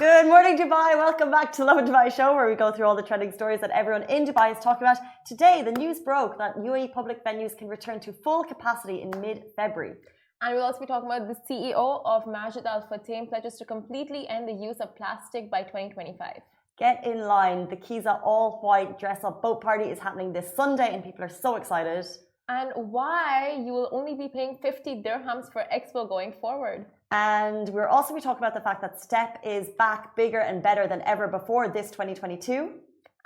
Good morning, Dubai. Welcome back to Lovin Dubai show, where we go through all the trending stories that everyone in Dubai is talking about. Today, the news broke that UAE public venues can return to full capacity in mid-February. And we'll also be talking about the CEO of Majid Al Futtaim pledges to completely end the use of plastic by 2025. Get in line. The KIZA all-white dress-up boat party is happening this Sunday, and people are so excited. And why you will only be paying 50 dirhams for Expo going forward. And we'll also be talking about the fact that STEP is back bigger and better than ever before this 2022.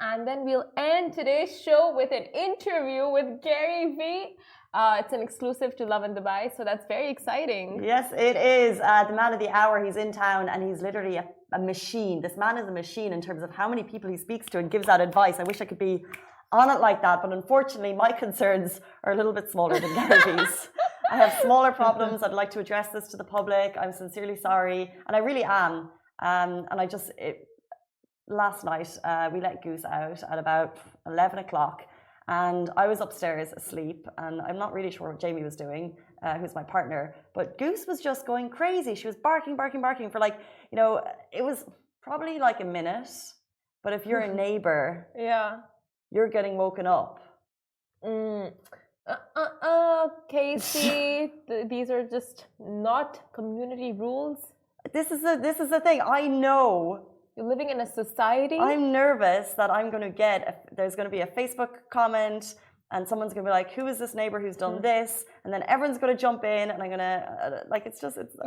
And then we'll end today's show with an interview with Gary V. It's an exclusive to Lovin Dubai, so that's very exciting. Yes, it is. The man of the hour, he's in town and he's literally a machine. This man is a machine in terms of how many people he speaks to and gives out advice. I wish I could be on it like that, but unfortunately my concerns are a little bit smaller than Gary V's. I have smaller problems. I'd like to address this to the public. I'm sincerely sorry, and I really am. And last night we let Goose out at about 11 o'clock, and I was upstairs asleep, and I'm not really sure what Jamie was doing, who's my partner, but Goose was just going crazy. She was barking for it was probably like a minute, but if you're a neighbor, yeah, you're getting woken up. Casey, these are just not community rules. This is the thing. I know. You're living in a society. I'm nervous that there's going to be a Facebook comment and someone's going to be like, who is this neighbor who's done this? And then everyone's going to jump in and I'm going to,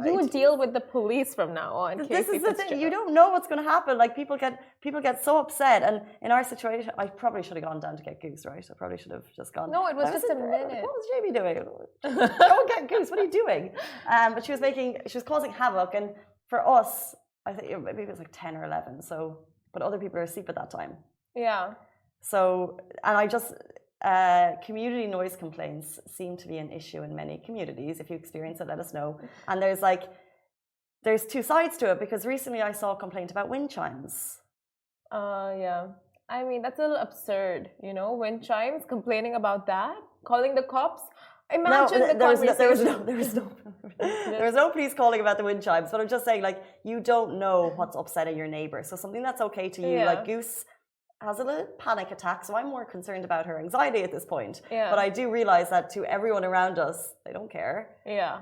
You would deal with the police from now on. This is the thing. You don't know what's going to happen. Like people get so upset. And in our situation, I probably should have gone down to get Goose, right? I probably should have just gone. No, it was just a minute. What was Jamie doing? Go and get Goose. What are you doing? But she was causing havoc. And for us, I think maybe it was like 10 or 11. But other people are asleep at that time. Yeah. Community noise complaints seem to be an issue in many communities. If you experience it, let us know. And there's two sides to it, because recently I saw a complaint about wind chimes. Yeah. I mean, that's a little absurd, wind chimes, complaining about that, calling the cops. Imagine the conversation. There was no police calling about the wind chimes, but I'm just saying, you don't know what's upsetting your neighbor. So something that's okay to you, like Goose has a little panic attack, so I'm more concerned about her anxiety at this point. Yeah. But I do realize that to everyone around us, they don't care. Yeah.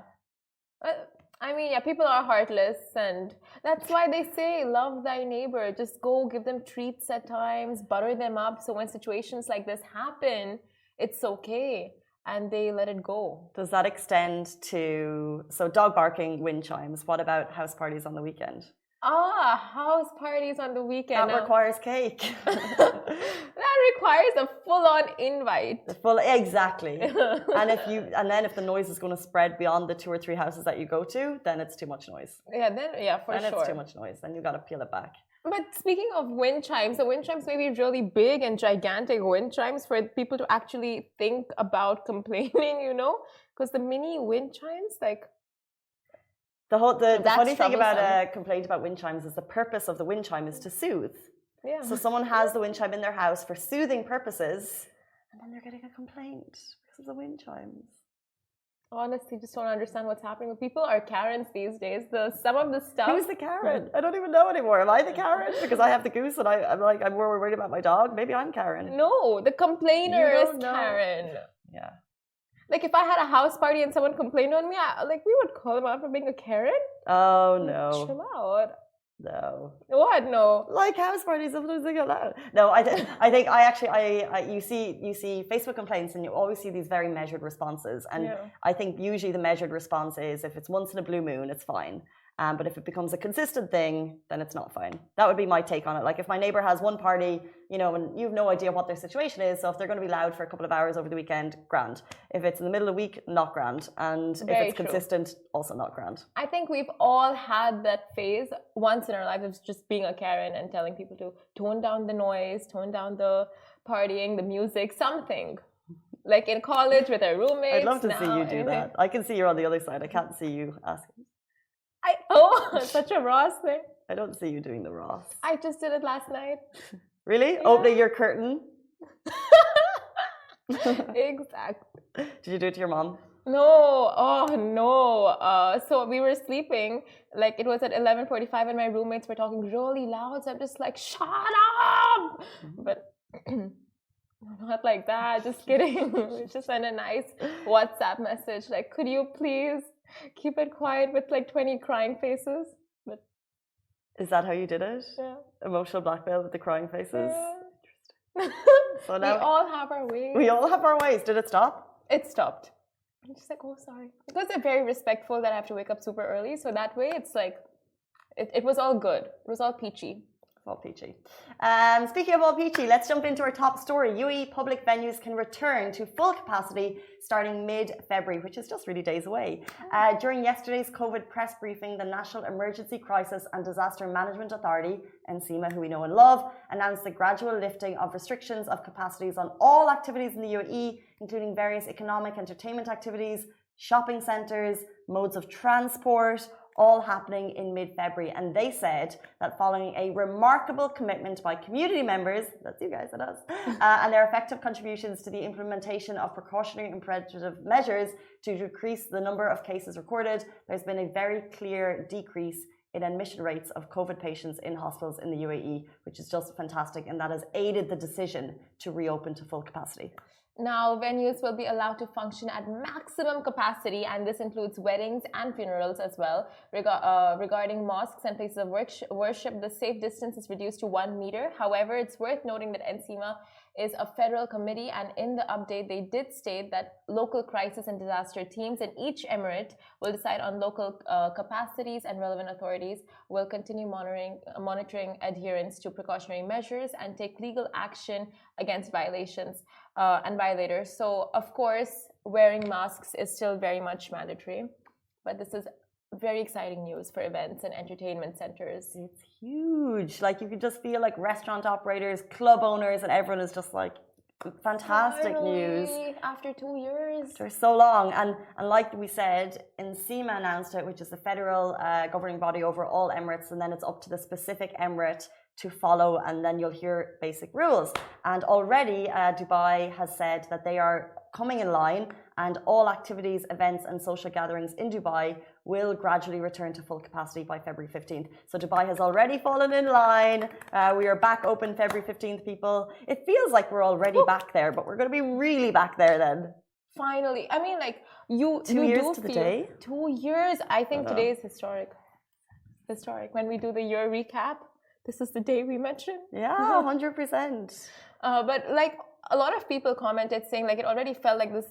I mean, people are heartless, and that's why they say, love thy neighbor. Just go give them treats at times, butter them up, so when situations like this happen, it's okay, and they let it go. Does that extend to, dog barking, wind chimes? What about house parties on the weekend? House parties on the weekend. That requires cake. That requires a full-on invite. Exactly. and then if the noise is going to spread beyond the 2 or 3 houses that you go to, then it's too much noise. For sure. Then it's too much noise. Then you got to peel it back. But speaking of wind chimes, the wind chimes may be really big and gigantic wind chimes for people to actually think about complaining, because the mini wind chimes, The funny thing about a complaint about wind chimes is the purpose of the wind chime is to soothe. Yeah. So someone has the wind chime in their house for soothing purposes, and then they're getting a complaint because of the wind chimes. Honestly, just don't understand what's happening. People are Karens these days. Some of the stuff. Who's the Karen? I don't even know anymore. Am I the Karen? Because I have the Goose and I'm more worried about my dog. Maybe I'm Karen. No, the complainer is Karen. Yeah. If I had a house party and someone complained on me, we would call them out for being a Karen. Oh, no. Chill out. No. What? No. House parties, sometimes they get loud. No, you see Facebook complaints and you always see these very measured responses. And I think usually the measured response is if it's once in a blue moon, it's fine. But if it becomes a consistent thing, then it's not fine. That would be my take on it. If my neighbor has one party, and you have no idea what their situation is, so if they're going to be loud for a couple of hours over the weekend, grand. If it's in the middle of the week, not grand. And if it's consistent, also not grand. I think we've all had that phase once in our lives of just being a Karen and telling people to tone down the noise, tone down the partying, the music, something. In college with our roommates. I'd love to see you do that. I can see you're on the other side. I can't see you asking. Such a Ross thing. I don't see you doing the Ross. I just did it last night. Really? Yeah. Opening your curtain? Exactly. Did you do it to your mom? No, oh no. So we were sleeping, like it was at 11:45 and my roommates were talking really loud. So I'm just like, shut up! But not like that, just kidding. We just sent a nice WhatsApp message like, could you please keep it quiet with like 20 crying faces? But Is that how you did it? yeah. Emotional blackmail with the crying faces? Yeah. So now we all have our ways. We all have our ways. Did it stop? It stopped. I'm just like, oh, sorry. Because they're very respectful that I have to wake up super early. So that way, it's like, it was all good. It was all peachy. All peachy. Speaking of all peachy, let's jump into our top story. UAE public venues can return to full capacity starting mid-February, which is just really days away. During yesterday's COVID press briefing, the National Emergency Crisis and Disaster Management Authority, NCEMA, who we know and love, announced the gradual lifting of restrictions of capacities on all activities in the UAE, including various economic entertainment activities, shopping centres, modes of transport, all happening in mid-February. And they said that following a remarkable commitment by community members, that's you guys and us, and their effective contributions to the implementation of precautionary and preventative measures to decrease the number of cases recorded, there's been a very clear decrease in admission rates of COVID patients in hospitals in the UAE, which is just fantastic. And that has aided the decision to reopen to full capacity. Now, venues will be allowed to function at maximum capacity, and this includes weddings and funerals as well. Regarding mosques and places of worship, the safe distance is reduced to 1 meter. However, it's worth noting that NCEMA is a federal committee, and in the update, they did state that local crisis and disaster teams in each emirate will decide on local capacities, and relevant authorities will continue monitoring adherence to precautionary measures and take legal action against violations and violators. So, of course, wearing masks is still very much mandatory, but this is very exciting news for events and entertainment centers. It's huge. Like, you could just feel like restaurant operators, club owners, and everyone is just like, fantastic news. After 2 years. For so long. And like we said, NCEMA announced it, which is the federal governing body over all emirates, and then it's up to the specific emirate to follow, and then you'll hear basic rules. And already Dubai has said that they are coming in line, and all activities, events and social gatherings in Dubai will gradually return to full capacity by February 15th. So Dubai has already fallen in line. We are back open February 15th, people. It feels like we're already back there, but we're going to be really back there then. Finally. I mean, like, you 2 years do to the feel day? 2 years. I think today is historic. Historic. When we do the year recap, this is the day we mentioned. Yeah, 100%. But like, a lot of people commented saying like it already felt like this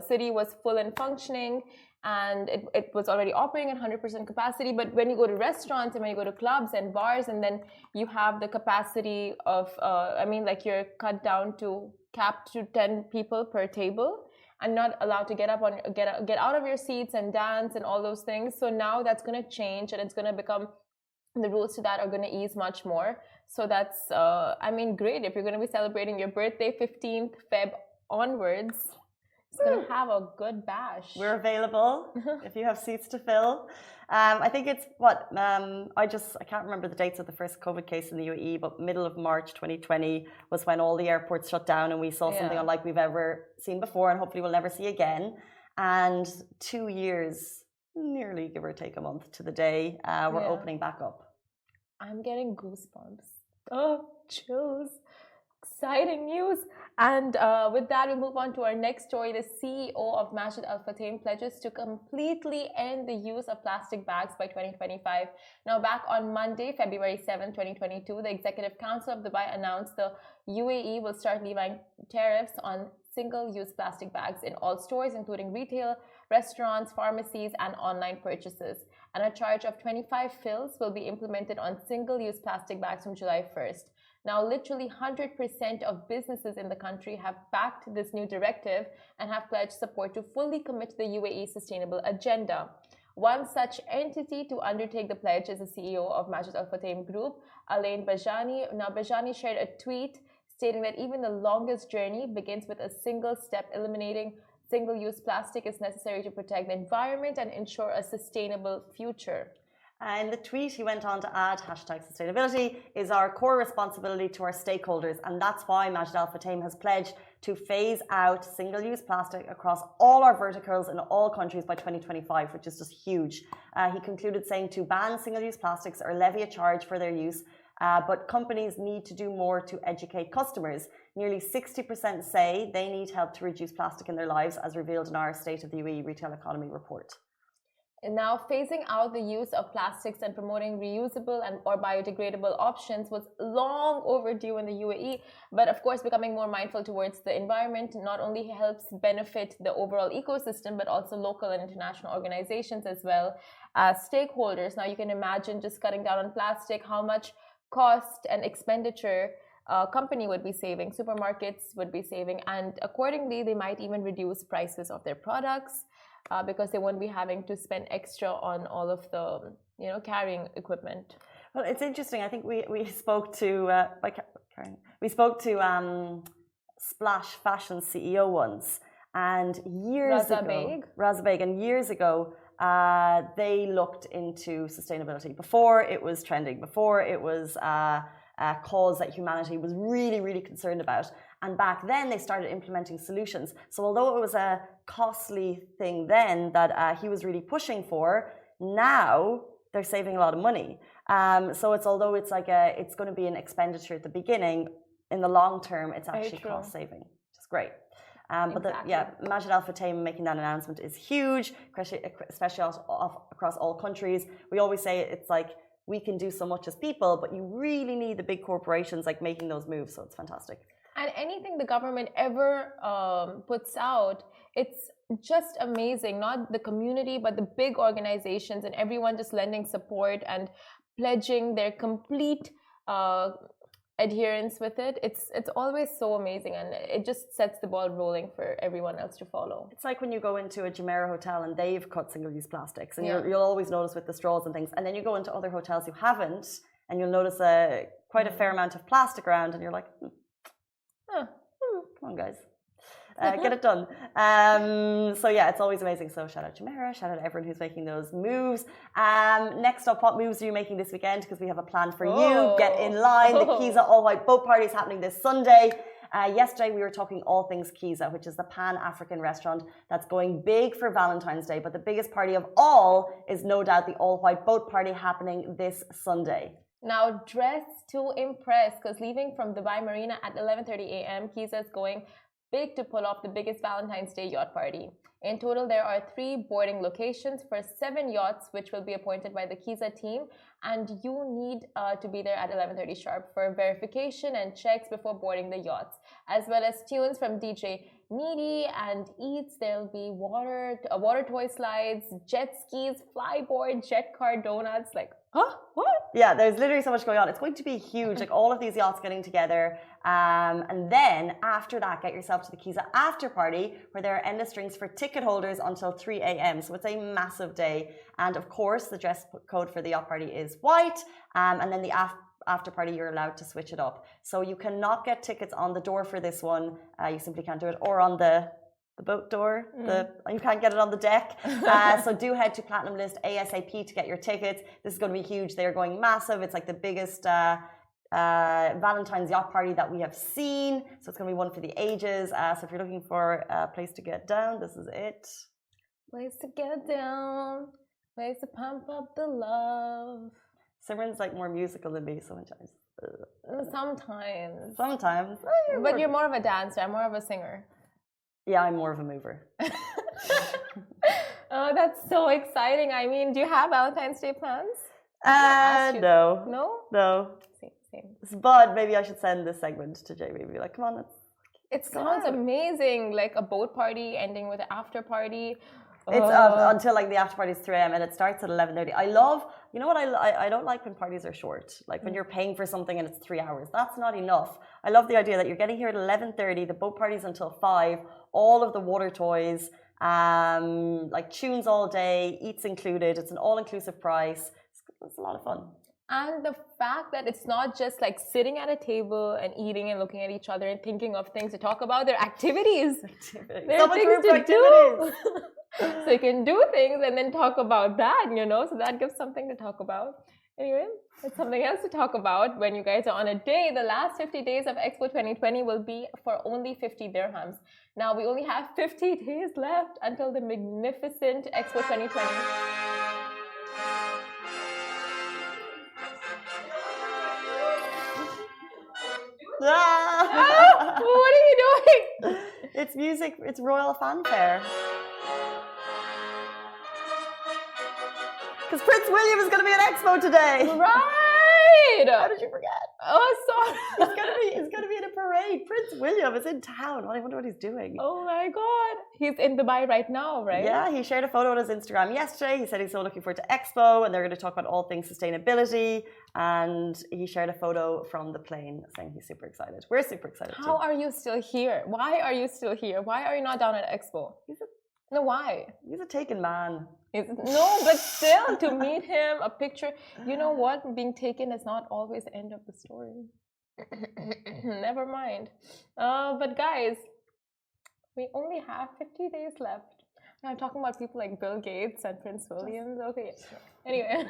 city was full and functioning, and it was already operating at 100% capacity. But when you go to restaurants and when you go to clubs and bars, and then you have the capacity of, I mean, like, you're cut down to capped to 10 people per table and not allowed to get out of your seats and dance and all those things. So now that's going to change, and it's going to become, the rules to that are going to ease much more. So that's, I mean, great. If you're going to be celebrating your birthday 15th Feb onwards, it's going to have a good bash. We're available if you have seats to fill. I think it's I can't remember the dates of the first COVID case in the UAE, but middle of March 2020 was when all the airports shut down, and we saw something unlike we've ever seen before, and hopefully we'll never see again. And 2 years, nearly give or take a month to the day, we're opening back up. I'm getting goosebumps. Oh, chills. Exciting news. And with that, we move on to our next story. The CEO of Majid Al Futtaim pledges to completely end the use of plastic bags by 2025. Now, back on Monday, February 7, 2022, the Executive Council of Dubai announced the UAE will start levying tariffs on single-use plastic bags in all stores, including retail, restaurants, pharmacies, and online purchases. And a charge of 25 fils will be implemented on single-use plastic bags from July 1st. Now, literally 100% of businesses in the country have backed this new directive and have pledged support to fully commit to the UAE sustainable agenda. One such entity to undertake the pledge is the CEO of Majid Al Futtaim Group, Alain Bajani. Now, Bajani shared a tweet stating that even the longest journey begins with a single step. Eliminating single-use plastic is necessary to protect the environment and ensure a sustainable future. In the tweet, he went on to add, #sustainability is our core responsibility to our stakeholders. And that's why Majid Al Futtaim has pledged to phase out single-use plastic across all our verticals in all countries by 2025, which is just huge. He concluded saying to ban single-use plastics or levy a charge for their use, but companies need to do more to educate customers. Nearly 60% say they need help to reduce plastic in their lives, as revealed in our State of the UAE Retail Economy report. And now, phasing out the use of plastics and promoting reusable or biodegradable options was long overdue in the UAE. But of course, becoming more mindful towards the environment not only helps benefit the overall ecosystem, but also local and international organizations as well as stakeholders. Now, you can imagine just cutting down on plastic, how much cost and expenditure company would be saving, supermarkets would be saving, and accordingly, they might even reduce prices of their products. Because they won't be having to spend extra on all of the, carrying equipment. Well, it's interesting. I think we spoke to Splash Fashion CEO once, and Raza Beg, and years ago, they looked into sustainability. Before it was trending, before it was a cause that humanity was really, really concerned about. And back then, they started implementing solutions. So although it was a costly thing then that he was really pushing for, now they're saving a lot of money. So although it's going to be an expenditure at the beginning, in the long term, it's actually cost saving, which is great. Majid Al Futtaim making that announcement is huge, especially across all countries. We always say it's like we can do so much as people, but you really need the big corporations like making those moves. So it's fantastic. And anything the government ever puts out, it's just amazing. Not the community, but the big organizations and everyone just lending support and pledging their complete adherence with it. It's always so amazing, and it just sets the ball rolling for everyone else to follow. It's like when you go into a Jumeirah hotel and they've cut single-use plastics, and you'll always notice with the straws and things. And then you go into other hotels who haven't, and you'll notice quite a fair amount of plastic around, and you're like, come on, guys. Get it done. It's always amazing. So shout out Jumeirah, shout out everyone who's making those moves. Next up, what moves are you making this weekend? Because we have a plan for you. Get in line. The KIZA all-white boat party is happening this Sunday. Yesterday, we were talking all things KIZA, which is the Pan-African restaurant that's going big for Valentine's Day. But the biggest party of all is no doubt the all-white boat party happening this Sunday. Now, dress to impress, because leaving from Dubai Marina at 11:30 a.m., KIZA is going big to pull off the biggest Valentine's Day yacht party. In total, there are 3 boarding locations for 7 yachts, which will be appointed by the KIZA team, and you need to be there at 11:30 sharp for verification and checks before boarding the yachts, as well as tunes from DJ Needy and Eats. There'll be water toy slides, jet skis, flyboard, jet car, donuts. Like, huh? What? Yeah, there's literally so much going on. It's going to be huge, like all of these yachts getting together. And then after that, get yourself to the KIZA after party, where there are endless drinks for ticket holders until 3 a.m. So it's a massive day. And of course, the dress code for the yacht party is white. And then the after party, you're allowed to switch it up. So you cannot get tickets on the door for this one. You simply can't do it. Or on the boat door. You can't get it on the deck. So do head to Platinum List ASAP to get your tickets. This is going to be huge. They are going massive. It's like the biggest Valentine's yacht party that we have seen. So it's going to be one for the ages. So if you're looking for a place to get down, this is it. Place to get down. Place to pump up the love. Simran's like more musical than me sometimes. Sometimes. But you're more of a dancer. I'm more of a singer. Yeah, I'm more of a mover. Oh, that's so exciting. I mean, do you have Valentine's Day plans? No. No? Same. But maybe I should send this segment to Jamie and be like, come on, it sounds amazing. Like a boat party ending with an after party. It's until like the after party is 3 a.m. and it starts at 11:30. I love, you know what I don't like when parties are short. Like when you're paying for something and it's 3 hours. That's not enough. I love the idea that you're getting here at 11:30. The boat party's until 5. All of the water toys, like tunes all day, eats included. It's an all-inclusive price. It's a lot of fun. And the fact that it's not just like sitting at a table and eating and looking at each other and thinking of things to talk about, their activities. There are things to do. So you can do things and then talk about that, so that gives something to talk about. Anyway, it's something else to talk about when you guys are on a day. The last 50 days of Expo 2020 will be for only 50 dirhams. Now, we only have 50 days left until the magnificent Expo 2020. What are you doing? It's music, it's royal fanfare. Because Prince William is going to be at Expo today. Right. How did you forget? Oh, sorry. He's going to be in a parade. Prince William is in town. I wonder what he's doing. Oh my God. He's in Dubai right now, right? Yeah, he shared a photo on his Instagram yesterday. He said he's so looking forward to Expo and they're going to talk about all things sustainability. And he shared a photo from the plane saying he's super excited. We're super excited too. How are you still here? Why are you still here? Why are you not down at Expo? No, why? He's a taken man. No, but still, to meet him, a picture. You know what? Being taken is not always the end of the story. Never mind. But guys, we only have 50 days left. I'm talking about people like Bill Gates and Prince William. Okay. Anyway,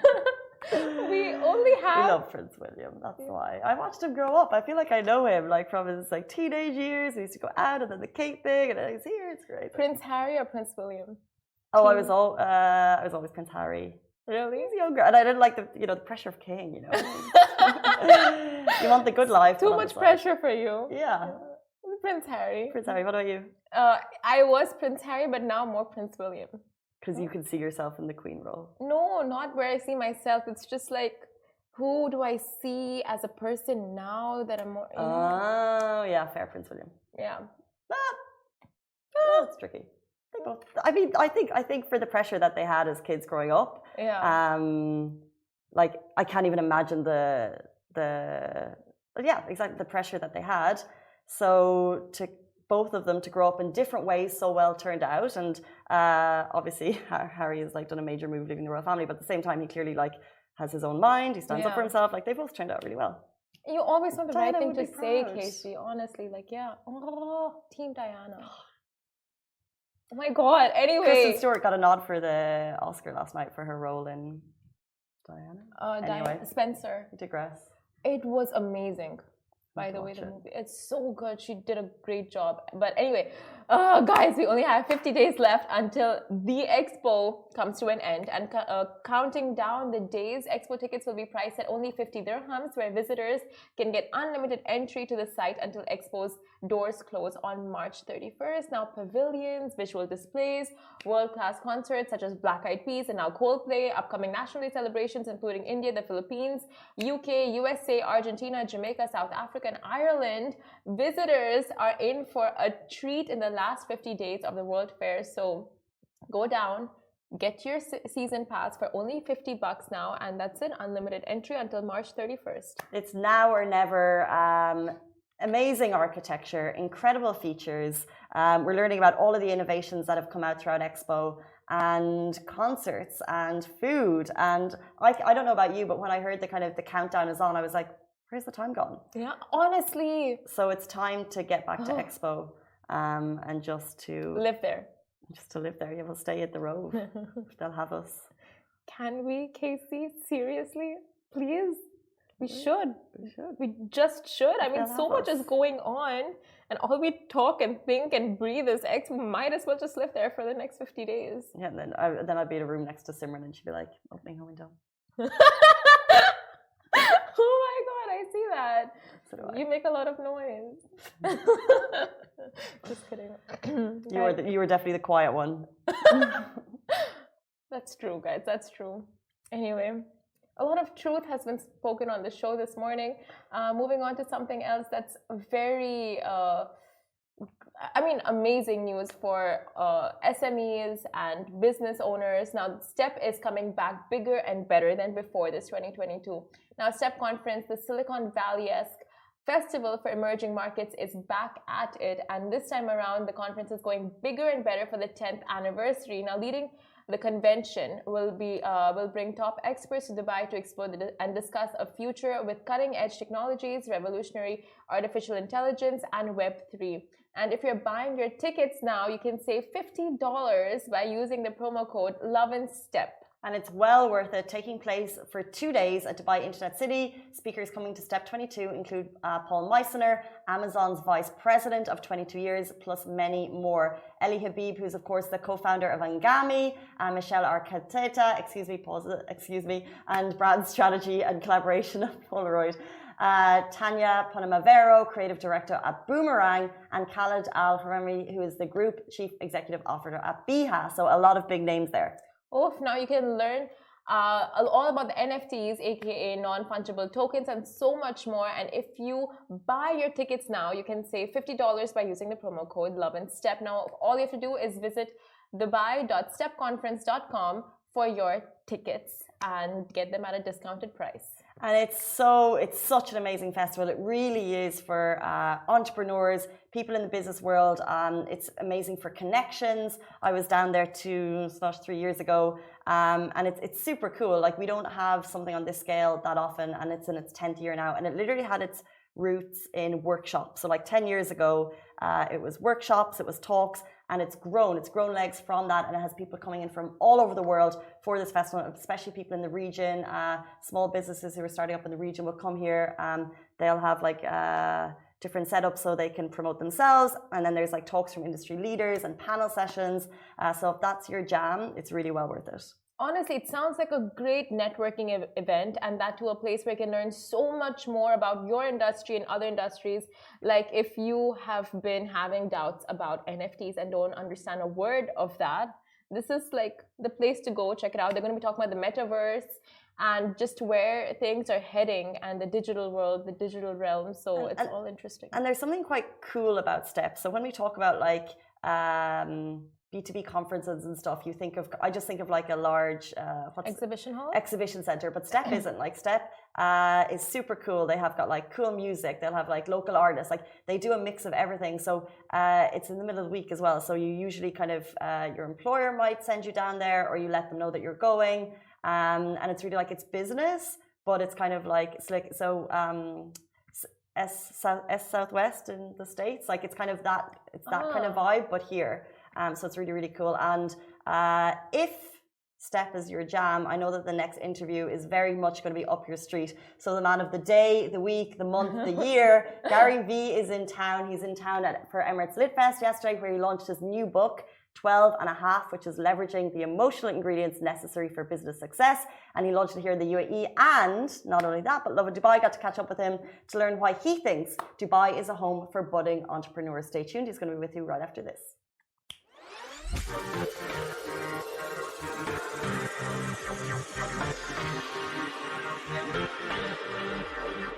we only have. We love Prince William. That's why I watched him grow up. I feel like I know him, like from his teenage years. We used to go out and then the cake thing, and then he's here. It's great. Prince Harry or Prince William? Oh, I was always Prince Harry. Really? He's younger, and I didn't like the pressure of king. You want the good life. Too much pressure for you. Yeah. Prince Harry. Prince Harry. What about you? I was Prince Harry, but now more Prince William. Because you can see yourself in the queen role. No, not where I see myself. It's just like, who do I see as a person now that I'm more? Oh, yeah, fair, Prince William. Yeah. It's tricky. They both. I mean, I think for the pressure that they had as kids growing up. Yeah. I can't even imagine exactly the pressure that they had. So to both of them to grow up in different ways so well turned out, and obviously Harry has done a major move leaving the royal family, but at the same time he clearly has his own mind. He stands up for himself. They both turned out really well. You always want the right thing to say, Casey. Honestly, oh, Team Diana. Oh my God. Anyway, Kristen Stewart got a nod for the Oscar last night for her role in Diana. Anyway, Spencer. We digress. It was amazing. By the way, the movie, it's so good. She did a great job. But anyway, guys, we only have 50 days left until the Expo comes to an end. And counting down the days, Expo tickets will be priced at only 50 dirhams, where visitors can get unlimited entry to the site until Expo's doors close on March 31st. Now, pavilions, visual displays, world-class concerts such as Black Eyed Peas and now Coldplay, upcoming National Day celebrations including India, the Philippines, UK, USA, Argentina, Jamaica, South Africa, and Ireland. Visitors are in for a treat in the last 50 days of the World Fair. So go down, get your season pass for only $50 now, and that's it, unlimited entry until March 31st. It's now or never. Amazing architecture, incredible features. We're learning about all of the innovations that have come out throughout Expo, and concerts and food. And I don't know about you, but when I heard the countdown is on, I was like, where's the time gone? Yeah, honestly. So it's time to get back to Expo and just to live there. Just to live there. Yeah, we'll stay at the Rove. They'll have us. Can we, Casey? Seriously? Please? We should. We just should. I mean, so much is going on, and all we talk and think and breathe is Expo. Might as well just live there for the next 50 days. Yeah, and then I'd be in a room next to Simran, and she'd be like, opening her window. Oh my God, I see that. So you make a lot of noise. Just kidding. You were definitely the quiet one. That's true, guys. That's true. Anyway, a lot of truth has been spoken on the show this morning. Moving on to something else that's very, amazing news for SMEs and business owners. Now, STEP is coming back bigger and better than before this 2022. Now, STEP conference, the Silicon Valley-esque Festival for Emerging Markets, is back at it. And this time around, the conference is going bigger and better for the 10th anniversary. Now, leading The convention will bring top experts to Dubai to explore and discuss a future with cutting-edge technologies, revolutionary artificial intelligence, and Web3. And if you're buying your tickets now, you can save $50 by using the promo code LOVINSTEP. And it's well worth it. Taking place for 2 days at Dubai Internet City. Speakers coming to Step 22 include Paul Meissner, Amazon's Vice President of 22 years, plus many more. Eli Habib, who's of course the co-founder of Angami, Michelle Arqueteta, and brand strategy and collaboration of Polaroid. Tanya Panamavero, creative director at Boomerang, and Khaled Al-Harami, who is the group chief executive officer at Biha. So a lot of big names there. Now you can learn all about the NFTs, aka non-fungible tokens, and so much more. And if you buy your tickets now, you can save $50 by using the promo code LOVINSTEP. Now, all you have to do is visit dubai.stepconference.com for your tickets and get them at a discounted price. And it's such an amazing festival. It really is for entrepreneurs, people in the business world. It's amazing for connections. I was down there 3 years ago, and it's super cool. Like, we don't have something on this scale that often, and it's in its 10th year now. And it literally had its roots in workshops. So like 10 years ago, it was workshops, it was talks, and it's grown legs from that, and it has people coming in from all over the world for this festival, especially people in the region. Small businesses who are starting up in the region will come here. They'll have like different setups so they can promote themselves, and then there's like talks from industry leaders and panel sessions. So if that's your jam, it's really well worth it. Honestly, it sounds like a great networking event, and that to a place where you can learn so much more about your industry and other industries. Like, if you have been having doubts about NFTs and don't understand a word of that, this is like the place to go. Check it out. They're going to be talking about the metaverse and just where things are heading, and the digital world, the digital realm. So it's all interesting. And there's something quite cool about STEP. So when we talk about like B2B conferences and stuff, I just think of like a large exhibition hall, exhibition center. But STEP isn't. Like, STEP is super cool. They have got like cool music. They'll have like local artists. Like, they do a mix of everything. So it's in the middle of the week as well. So you usually kind of your employer might send you down there, or you let them know that you're going. And it's really like, it's business, but it's kind of like slick. So Southwest in the States, like it's kind of that. It's that kind of vibe, but here. So it's really, really cool. And if STEP is your jam, I know that the next interview is very much going to be up your street. So the man of the day, the week, the month, the year, Gary V is in town. He's in town for Emirates Lit Fest yesterday, where he launched his new book, 12 and a half, which is leveraging the emotional ingredients necessary for business success. And he launched it here in the UAE. And not only that, but Lovin Dubai got to catch up with him to learn why he thinks Dubai is a home for budding entrepreneurs. Stay tuned. He's going to be with you right after this.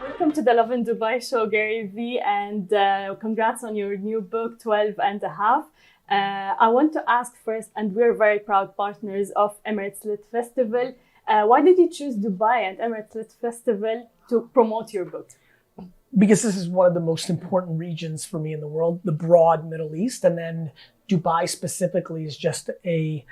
Welcome to the Lovin Dubai show, Gary V, and congrats on your new book, 12 and a half. I want to ask first, and we're very proud partners of Emirates Lit Festival. Why did you choose Dubai and Emirates Lit Festival to promote your book? Because this is one of the most important regions for me in the world, the broad Middle East. And then Dubai specifically is just a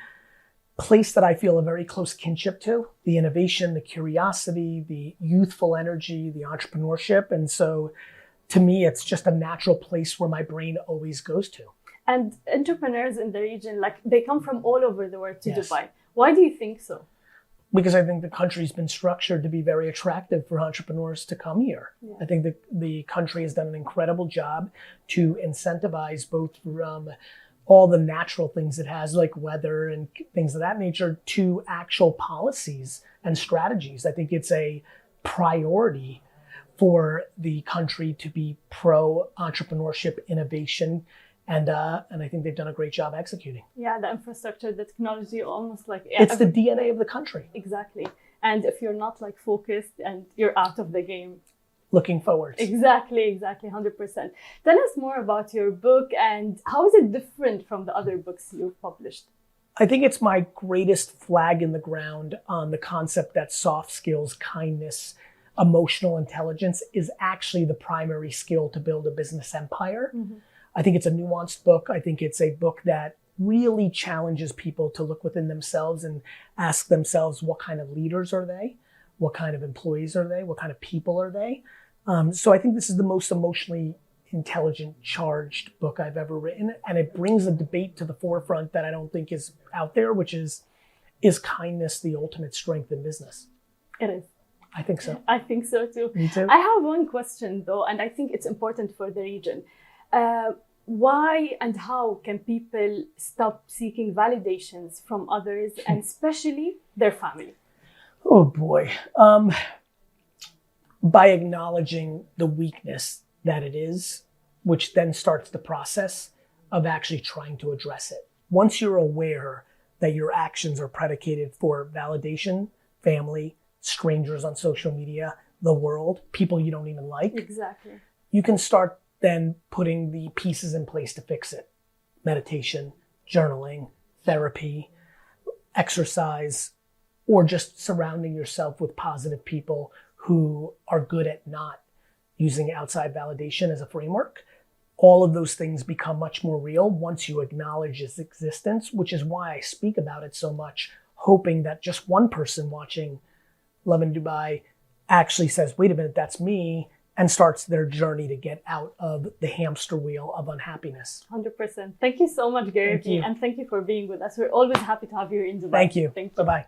place that I feel a very close kinship to. The innovation, the curiosity, the youthful energy, the entrepreneurship. And so to me, it's just a natural place where my brain always goes to. And entrepreneurs in the region, like, they come from all over the world to Yes. Dubai. Why do you think so? Because I think the country's been structured to be very attractive for entrepreneurs to come here. Yeah. I think that the country has done an incredible job to incentivize both from all the natural things it has, like weather and things of that nature, to actual policies and strategies. I think it's a priority for the country to be pro-entrepreneurship, innovation, and I think they've done a great job executing. Yeah, the infrastructure, the technology, almost like... It's the DNA of the country. Exactly. And if you're not like focused, and you're out of the game. Looking forward. Exactly, 100%. Tell us more about your book, and how is it different from the other books you've published? I think it's my greatest flag in the ground on the concept that soft skills, kindness, emotional intelligence is actually the primary skill to build a business empire. Mm-hmm. I think it's a nuanced book. I think it's a book that really challenges people to look within themselves and ask themselves, what kind of leaders are they? What kind of employees are they? What kind of people are they? So I think this is the most emotionally intelligent, charged book I've ever written. And it brings a debate to the forefront that I don't think is out there, which is kindness the ultimate strength in business? It is. I think so. I think so too. Me too. I have one question though, and I think it's important for the region. Why and how can people stop seeking validations from others, and especially their family? Oh boy. By acknowledging the weakness that it is, which then starts the process of actually trying to address it. Once you're aware that your actions are predicated for validation, family, strangers on social media, the world, people you don't even like, Exactly. you can start then putting the pieces in place to fix it. Meditation, journaling, therapy, exercise, or just surrounding yourself with positive people who are good at not using outside validation as a framework. All of those things become much more real once you acknowledge its existence, which is why I speak about it so much, hoping that just one person watching Lovin Dubai actually says, wait a minute, that's me, and starts their journey to get out of the hamster wheel of unhappiness. 100%. Thank you so much, Gary Thank you. and thank you for being with us. We're always happy to have you in Dubai. Thank you. Thank you. Bye-bye.